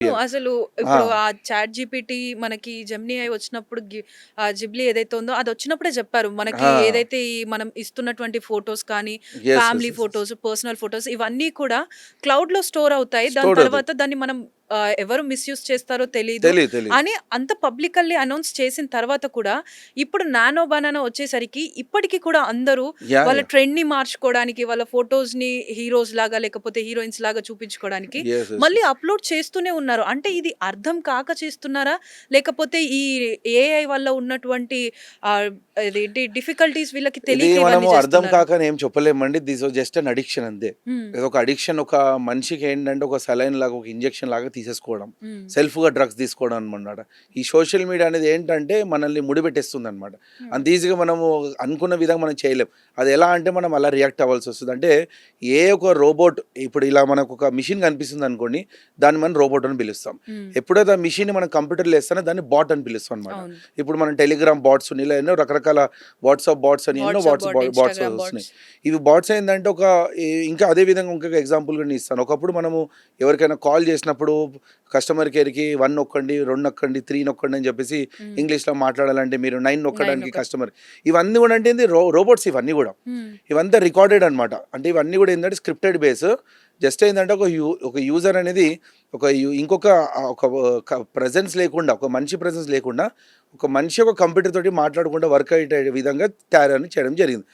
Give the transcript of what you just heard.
అసలు ఆ! ఇప్పుడు ఆ చాట్ జీపీటీ మనకి జెమినీ ఏఐ వచ్చినప్పుడు జిబ్లీ ఏదైతే ఉందో అదొచ్చినప్పుడే చెప్పారు. మనకి ఆ! ఏదైతే ఈ మనం ఇస్తున్నటువంటి ఫోటోస్ కానీ, yes. Yes. Family yes. Yes. Photos, personal photos ఇవన్నీ కూడా క్లౌడ్‌లో స్టోర్ అవుతాయి. దాని స్టోర్డ్ అవుతాయి. తర్వాత దాన్ని మనం ఎవరు మిస్‌యూజ్ చేస్తారో తెలీదు తెలీదు. అని అంత పబ్లికల్లీ అనౌన్స్ చేసిన తర్వాత కూడా ఇప్పుడు నానో బనానా వచ్చేసరికి ఇప్పటికి కూడా అందరూ వాళ్ళ యాహ్! ట్రెండ్‌ని మార్చుకోవడానికి, వాళ్ళ ఫోటోస్‌ని హీరోస్ లాగా లేకపోతే హీరోయిన్స్ లాగా చూపించుకోవడానికి యెస్. యెస్. మళ్ళీ యెస్. అప్‌లోడ్ చేస్తూనే ఉన్నారు. అంటే ఇది అర్థం కాక చేస్తున్నారా? లేకపోతే ఈ ఏఐ వల్ల ఉన్నటువంటి ఆహ్, ఇదేంటి డిఫికల్టీస్ వీళ్ళకి ఇది తెలియక మనము ఇవన్నీ అర్థం చేస్తున్నారా? కాక అని ఏం చెప్పలేమండి. This was just an addiction అంతే. హ్మ్. ఇదొక అడిక్షన్ ఒక మనిషికి ఏంటంటే ఒక సెలైన్ లాగా, ఒక ఇంజెక్షన్ లాగా తీసేసుకోవడం. హ్మ్. సెల్ఫ్‌గా డ్రగ్స్ తీసుకోవడం అనమాట. ఈ సోషల్ మీడియా అనేది ఏంటంటే మనల్ని ముడిపెట్టేస్తుందనమాట. హ్మ్. అంత ఈజీగా మనము అనుకున్న విధంగా మనం చేయలేం. అది ఎలా అంటే మనం అలా రియాక్ట్ అవ్వాల్సొస్తది. అంటే ఏ ఒక రోబోట్ ఇప్పుడు ఇలా మనకొక మిషన్ కనిపిస్తుందనుకోండి, దాన్ని మనం రోబోట్ అని పిలుస్తాం. హ్మ్. ఎప్పుడైతే ఆ మిషన్‌ని మనం కంప్యూటర్‌లో ఏస్తానో దాన్ని బాట్ అని పిలుస్తాం అనమాట. అవును. ఇప్పుడు మనం టెలిగ్రామ్ బాట్స్ ఇలా ఎన్నో రకరకాల వాట్సాప్ బాట్స్ అని ఎన్నో వాట్సాప్ బాట్, బాట్స్ ఇన్‌స్టాగ్రామ్ వస్తున్నాయి. బాట్స్. ఇవి బాట్స్ ఏందంటే ఇంకా అదే విధంగా ఇంకొక ఎగ్జాంపుల్ కూడా నేను ఇస్తాను. ఒకప్పుడు మనము ఎవరికైనా కాల్ చేసినప్పుడు కస్టమర్ కేర్‌కి 1 నొక్కండి, 2 నొక్కండి, 3 నొక్కండి అని చెప్పేసి హ్మ్. ఇంగ్లీష్‌లో మాట్లాడాలంటే మీరు 9 9 నొక్కడానికి ఒకటి. కస్టమర్ ఇవన్నీ కూడా అంటే ఏంది రోబోట్స్ ఇవన్నీ కూడా. హ్మ్. ఇవంతా రికార్డెడ్ అనమాట. అంటే ఇవన్నీ కూడా ఏందంటే స్క్రిప్టెడ్ బేస్. జస్ట్ ఏందంటే ఒక యూజర్ అనేది ఇంకొక ఒక ప్రెజెన్స్ లేకుండా, ఒక మనిషి ప్రెజెన్స్ లేకుండా, ఒక మనిషి ఒక కంప్యూటర్ తోటి మాట్లాడకుండా వర్క్ అయ్యే విధంగా తయారని చేయడం జరిగింది.